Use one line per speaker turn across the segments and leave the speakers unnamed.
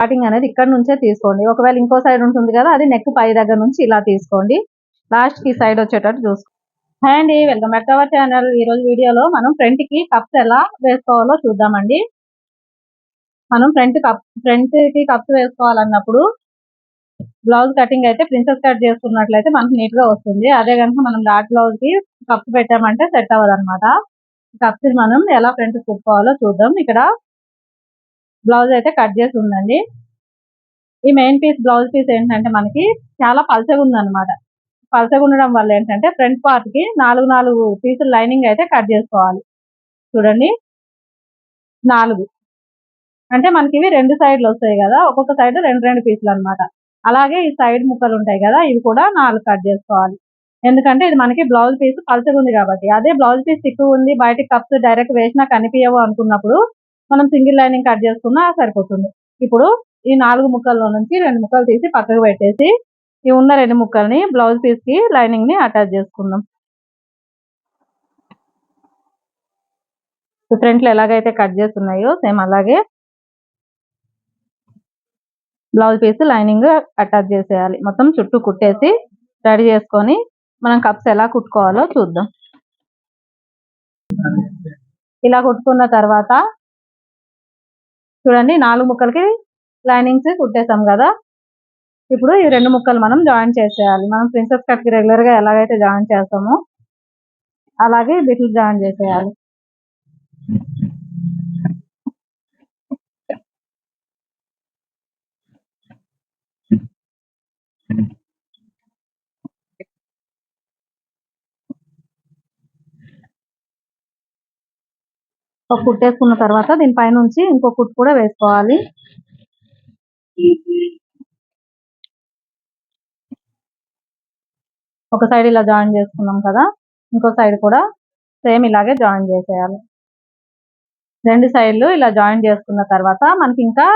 Starting అనేది ఇక్కడ నుంచే తీసుకోండి. ఒకవేళ ఇంకో సైడ్ ఉంటుంది కదా, అది నెక్ పై దగ్గర నుంచి ఇలా తీసుకోండి. లాస్ట్ కి సైడ్ వచ్చేటట్టు చూసుకోండి. హాయ్ అండి, welcome back to our channel. ఈ రోజు వీడియోలో మనం ఫ్రంట్ కి కప్స్ ఎలా వేసుకోవాలో చూద్దామండి. మనం ఫ్రంట్ కి కప్స్ వేసుకోవాలన్నప్పుడు బ్లౌజ్ కటింగ్ అయితే ప్రిన్సెస్ కట్ చేసుకున్నట్లయితే మనకు నీట్ గా వస్తుంది. అదే కనుక మనం డాట్ బ్లౌజ్ కి కప్స్ పెట్టామంటే సెట్ అవ్వదు అనమాట. కప్స్ మనం ఎలా ఫ్రంట్ కుట్టుకోవాలో చూద్దాం. ఇక్కడ బ్లౌజ్ అయితే కట్ చేసి ఉందండి. ఈ మెయిన్ పీస్ బ్లౌజ్ పీస్ ఏంటంటే మనకి చాలా పల్చగా ఉందన్నమాట. పల్చగా ఉండడం వల్ల ఏంటంటే ఫ్రంట్ పార్ట్ కి 4 పీసులు లైనింగ్ అయితే కట్ చేసుకోవాలి. చూడండి, 4 అంటే మనకి ఇవి 2 సైడ్లు వస్తాయి కదా, ఒక్కొక్క సైడ్ 2 పీసులు అనమాట. అలాగే ఈ సైడ్ ముక్కలు ఉంటాయి కదా, ఇవి కూడా 4 కట్ చేసుకోవాలి. ఎందుకంటే ఇది మనకి బ్లౌజ్ పీస్ పల్చగా ఉంది కాబట్టి. అదే బ్లౌజ్ పీస్ ఎక్కువ ఉంది, బయటకి కప్స్ డైరెక్ట్ వేసినా కనిపించవు అనుకున్నప్పుడు మనం సింగిల్ లైనింగ్ కట్ చేసుకున్నా సరిపోతుంది. ఇప్పుడు ఈ 4 ముక్కల్లో నుంచి 2 ముక్కలు తీసి పక్కకు పెట్టేసి ఈ ఉన్న 2 ముక్కల్ని బ్లౌజ్ పీస్ కి లైనింగ్ ని అటాచ్ చేసుకుందాం. ఫ్రంట్ లో ఎలాగైతే కట్ చేస్తున్నాయో సేమ్ అలాగే బ్లౌజ్ పీస్ లైనింగ్ అటాచ్ చేసేయాలి. మొత్తం చుట్టూ కుట్టేసి రెడీ చేసుకొని మనం కప్స్ ఎలా కుట్టుకోవాలో చూద్దాం. ఇలా కుట్టుకున్న తర్వాత చూడండి, 4 ముక్కలకి లైనింగ్స్ కుట్టేసాం కదా. ఇప్పుడు ఈ 2 ముక్కలు మనం జాయిన్ చేసేయాలి. మనం ప్రిన్సెస్ కట్ కి రెగ్యులర్ గా ఎలాగైతే జాయిన్ చేస్తామో అలాగే బిట్లు జాయిన్ చేసేయాలి. ఒక కుట్టేసుకున్న తర్వాత దీనిపై నుంచి ఇంకో కుట్టు కూడా వేసుకోవాలి. ఒక సైడ్ ఇలా జాయిన్ చేసుకున్నాం కదా, ఇంకో సైడ్ కూడా సేమ్ ఇలాగే జాయిన్ చేసేయాలి. 2 సైడ్లు ఇలా జాయిన్ చేసుకున్న తర్వాత మనకి ఇంకా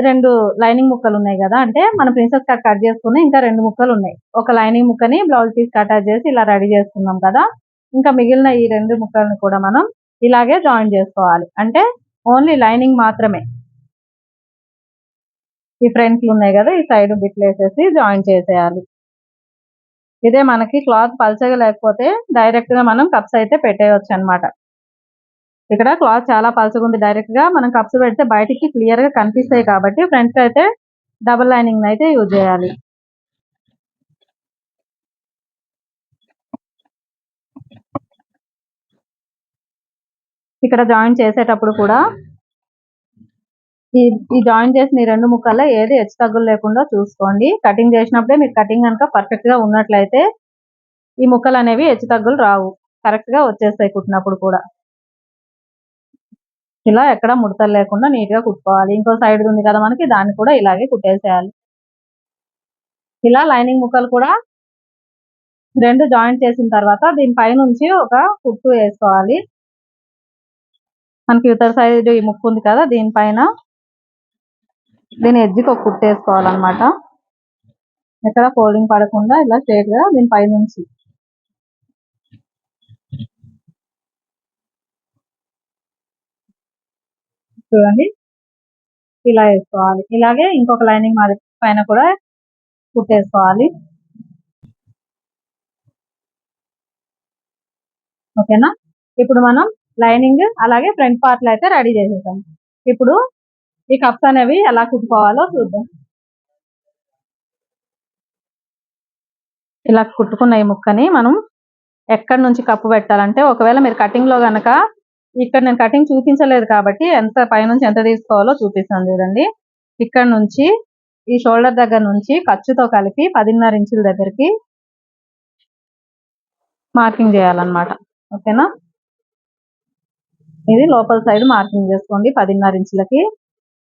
2 లైనింగ్ ముక్కలు ఉన్నాయి కదా, అంటే మనం ప్రిన్సెస్ కట్ చేసుకుని ఇంకా 2 ముక్కలు ఉన్నాయి. ఒక లైనింగ్ ముక్కని బ్లౌజ్ పీస్ అటాచ్ చేసి ఇలా రెడీ చేసుకున్నాం కదా, ఇంకా మిగిలిన ఈ 2 ముక్కలను కూడా మనం ఇలాగే జాయిన్ చేసుకోవాలి. అంటే ఓన్లీ లైనింగ్ మాత్రమే. ఈ ఫ్రంట్లు ఉన్నాయి కదా, ఈ సైడ్ బిట్లు వేసేసి జాయిన్ చేసేయాలి. ఇదే మనకి క్లాత్ పల్చగా లేకపోతే డైరెక్ట్ గా మనం కప్స్ అయితే పెట్టేయచ్చు అనమాట. ఇక్కడ క్లాత్ చాలా పల్చగా ఉంది, డైరెక్ట్ గా మనం కప్స్ పెడితే బయటికి క్లియర్ గా కనిపిస్తాయి కాబట్టి ఫ్రంట్ అయితే డబుల్ లైనింగ్ అయితే యూజ్ చేయాలి. ఇక్కడ జాయిన్ చేసేటప్పుడు కూడా ఈ జాయిన్ చేసిన ఈ 2 ముక్కల్లో ఏది హెచ్చు తగ్గులు లేకుండా చూసుకోండి. కటింగ్ చేసినప్పుడే మీకు కటింగ్ కనుక పర్ఫెక్ట్ గా ఉన్నట్లయితే ఈ ముక్కలు అనేవి హెచ్చు తగ్గులు రావు, కరెక్ట్ గా వచ్చేస్తాయి కుట్టినప్పుడు కూడా. ఇలా ఎక్కడ ముడతలు లేకుండా నీట్ గా కుట్టుకోవాలి. ఇంకో సైడ్ ఉంది కదా మనకి, దాన్ని కూడా ఇలాగే కుట్టేసేయాలి. ఇలా లైనింగ్ ముక్కలు కూడా 2 జాయిన్ చేసిన తర్వాత దీనిపై నుంచి ఒక కుట్టు వేసుకోవాలి. మనకి ఇతర సైడ్ ఈ ముక్కు ఉంది కదా, దీనిపైన దీని ఎడ్జ్కి ఒక కుట్టు వేసుకోవాలన్నమాట. ఎక్కడ ఫోల్డింగ్ పడకుండా ఇలా స్ట్రైట్ గా దీనిపై నుంచి చూడండి ఇలా వేసుకోవాలి. ఇలాగే ఇంకొక లైనింగ్ పైన కూడా కుట్టేసుకోవాలి. ఓకేనా? ఇప్పుడు మనం లైనింగ్ అలాగే ఫ్రంట్ పార్ట్లు అయితే రెడీ చేసేసాం. ఇప్పుడు ఈ కప్స్ అనేవి ఎలా కుట్టుకోవాలో చూద్దాం. ఇలా కుట్టుకున్న ఈ ముక్కని మనం ఎక్కడి నుంచి కప్పు పెట్టాలంటే, ఒకవేళ మీరు కటింగ్ లో గనక, ఇక్కడ నేను కటింగ్ చూపించలేదు కాబట్టి ఎంత పైనుంచి ఎంత తీసుకోవాలో చూపిస్తాను చూడండి. ఇక్కడ నుంచి ఈ షోల్డర్ దగ్గర నుంచి ఖర్చుతో కలిపి 10.5 ఇంచుల దగ్గరికి మార్కింగ్ చేయాలన్నమాట. ఓకేనా? ఇది లోపల సైడ్ మార్కింగ్ చేసుకోండి 10.5 ఇంచులకి.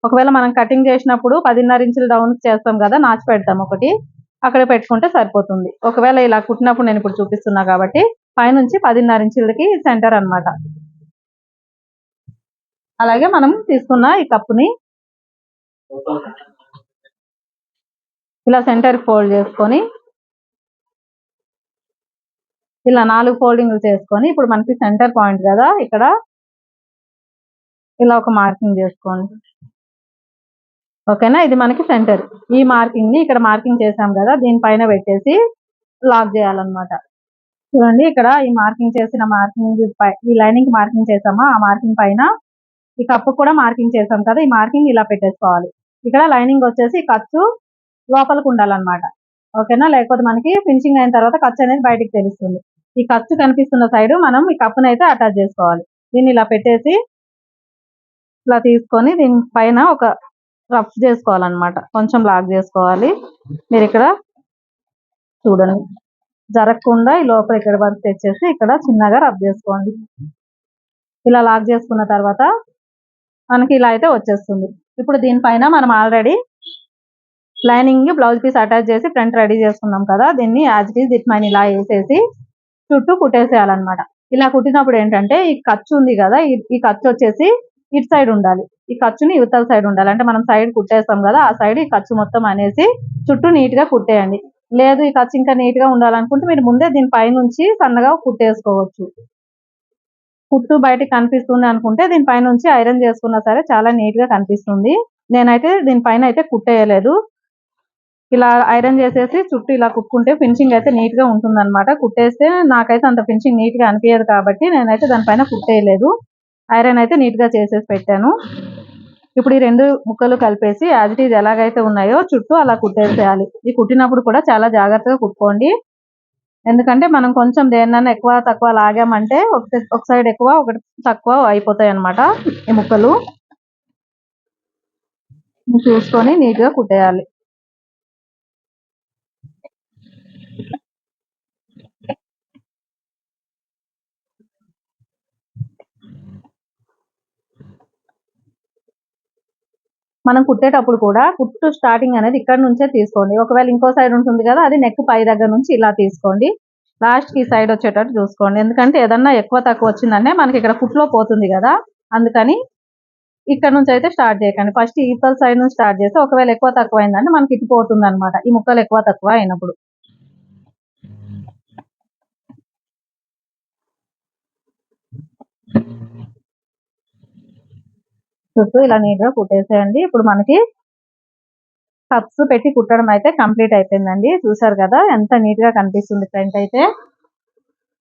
ఒకవేళ మనం కటింగ్ చేసినప్పుడు 10.5 ఇంచులు డౌన్ చేస్తాం కదా, నాచి పెడతాం ఒకటి, అక్కడ పెట్టుకుంటే సరిపోతుంది. ఒకవేళ ఇలా కుట్టినప్పుడు నేను ఇప్పుడు చూపిస్తున్నా కాబట్టి పైనుంచి 10.5 ఇంచులకి సెంటర్ అన్నమాట. అలాగే మనం తీసుకున్న ఈ కప్పుని ఇలా సెంటర్ ఫోల్డ్ చేసుకొని ఇలా 4 ఫోల్డింగ్లు చేసుకొని ఇప్పుడు మనకి సెంటర్ పాయింట్ కదా, ఇక్కడ ఇలా ఒక మార్కింగ్ చేసుకోండి. ఓకేనా. ఇది మనకి సెంటర్. ఈ మార్కింగ్ ని ఇక్కడ మార్కింగ్ చేసాం కదా, దీనిపైన పెట్టేసి లాక్ చేయాలన్నమాట. చూడండి, ఇక్కడ ఈ మార్కింగ్ చేసిన మార్కింగ్ ఈ లైనింగ్ మార్కింగ్ చేసామా, ఆ మార్కింగ్ పైన ఈ కప్పు కూడా మార్కింగ్ చేసాం కదా, ఈ మార్కింగ్ ఇలా పెట్టేసుకోవాలి. ఇక్కడ లైనింగ్ వచ్చేసి ఖర్చు లోపలికి ఉండాలన్నమాట. ఓకేనా. లేకపోతే మనకి ఫినిషింగ్ అయిన తర్వాత ఖర్చు అనేది బయటికి తెలుస్తుంది. ఈ ఖర్చు కనిపిస్తున్న సైడ్ మనం ఈ కప్పును అయితే అటాచ్ చేసుకోవాలి. దీన్ని ఇలా పెట్టేసి ఇలా తీసుకొని దీనిపైన ఒక రఫ్ చేసుకోవాలన్నమాట. కొంచెం లాక్ చేసుకోవాలి. మీరు ఇక్కడ చూడండి, జరగకుండా ఈ లోపల ఇక్కడ వరకు తెచ్చేసి ఇక్కడ చిన్నగా రబ్ చేసుకోండి. ఇలా లాక్ చేసుకున్న తర్వాత మనకి ఇలా అయితే వచ్చేస్తుంది. ఇప్పుడు దీనిపైన మనం already lining blouse piece attach చేసి ఫ్రంట్ రెడీ చేసుకున్నాం కదా, దీన్ని యాజ్ ఇట్ ఈజ్ దిట్మైన ఇలా వేసేసి చుట్టూ కుట్టేసేయాలన్నమాట. ఇలా కుట్టినప్పుడు ఏంటంటే ఈ ఖర్చు ఉంది కదా, ఈ ఖర్చు వచ్చేసి ఇటు సైడ్ ఉండాలి, ఈ ఖర్చుని యువతల సైడ్ ఉండాలి. అంటే మనం సైడ్ కుట్టేస్తాం కదా, ఆ సైడ్ ఈ ఖర్చు మొత్తం అనేసి చుట్టూ నీట్ గా కుట్టేయండి. లేదు ఈ ఖర్చు ఇంకా నీట్ గా ఉండాలనుకుంటే మీరు ముందే దీని పైనుంచి సన్నగా కుట్టేసుకోవచ్చు. కుట్టు బయటకు కనిపిస్తుంది అనుకుంటే దీనిపైనుంచి ఐరన్ చేసుకున్నా సరే చాలా నీట్ గా కనిపిస్తుంది. నేనైతే దీనిపైన అయితే కుట్టేయలేదు. ఇలా ఐరన్ చేసేసి చుట్టూ ఇలా కుట్టుకుంటే ఫినిషింగ్ అయితే నీట్ గా ఉంటుంది అనమాట. కుట్టేస్తే నాకైతే అంత ఫినిషింగ్ నీట్ గా అనిపించదు కాబట్టి నేనైతే దానిపైన కుట్టేయలేదు. ఐరన్ అయితే నీట్ గా చేసేసి పెట్టాను. ఇప్పుడు ఈ రెండు ముక్కలు కలిపేసి యాజ్ ఇట్ ఈజ్ ఎలాగైతే ఉన్నాయో చుట్టూ అలా కుట్టేసేయాలి. ఈ కుట్టినప్పుడు కూడా చాలా జాగ్రత్తగా కుట్టుకోండి. ఎందుకంటే మనం కొంచెం దేన్నైనా ఎక్కువ తక్కువ లాగామంటే ఒక సైడ్ ఎక్కువ ఒకటి తక్కువ అయిపోతాయి అన్నమాట ఈ ముక్కలు. చూసుకొని నీట్ గా కుట్టేయాలి. మనం కుట్టేటప్పుడు కూడా కుట్టు స్టార్టింగ్ అనేది ఇక్కడ నుంచే తీసుకోండి. ఒకవేళ ఇంకో సైడ్ ఉంటుంది కదా, అది నెక్ పై దగ్గర నుంచి ఇలా తీసుకోండి. లాస్ట్ కి సైడ్ వచ్చేటట్టు చూసుకోండి. ఎందుకంటే ఏదన్నా ఎక్కువ తక్కువ వచ్చిందంటే మనకి ఇక్కడ కుట్లో పోతుంది కదా, అందుకని ఇక్కడ నుంచి అయితే స్టార్ట్ చేయకండి. ఫస్ట్ ఈతల సైడ్ నుంచి స్టార్ట్ చేస్తే ఒకవేళ ఎక్కువ తక్కువ అయిందంటే మనకి ఇటు పోతుంది అనమాట, ఈ ముక్కలు ఎక్కువ తక్కువ అయినప్పుడు. చుట్టూ ఇలా నీట్ గా కుట్టేసేయండి. ఇప్పుడు మనకి కప్స్ పెట్టి కుట్టడం అయితే కంప్లీట్ అయిపోయిందండి. చూసారు కదా ఎంత నీట్ గా కనిపిస్తుంది ఫ్రంట్ అయితే.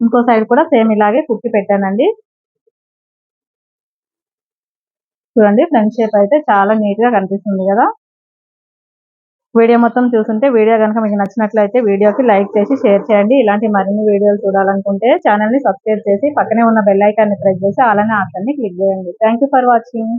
ఇంకో సైడ్ కూడా సేమ్ ఇలాగే కుట్టి పెట్టానండి. చూడండి, ఫ్రంట్ షేప్ అయితే చాలా నీట్ గా కనిపిస్తుంది కదా. వీడియో మొత్తం చూస్తుంటే వీడియో కనుక మీకు నచ్చినట్లయితే వీడియోకి లైక్ చేసి షేర్ చేయండి. ఇలాంటి మరిన్ని వీడియోలు చూడాలనుకుంటే ఛానల్ ని సబ్స్క్రైబ్ చేసి పక్కనే ఉన్న బెల్ ఐకాన్ ని ప్రెస్ చేసి అలానే ఆప్షన్ ని క్లిక్ చేయండి. Thank you for watching.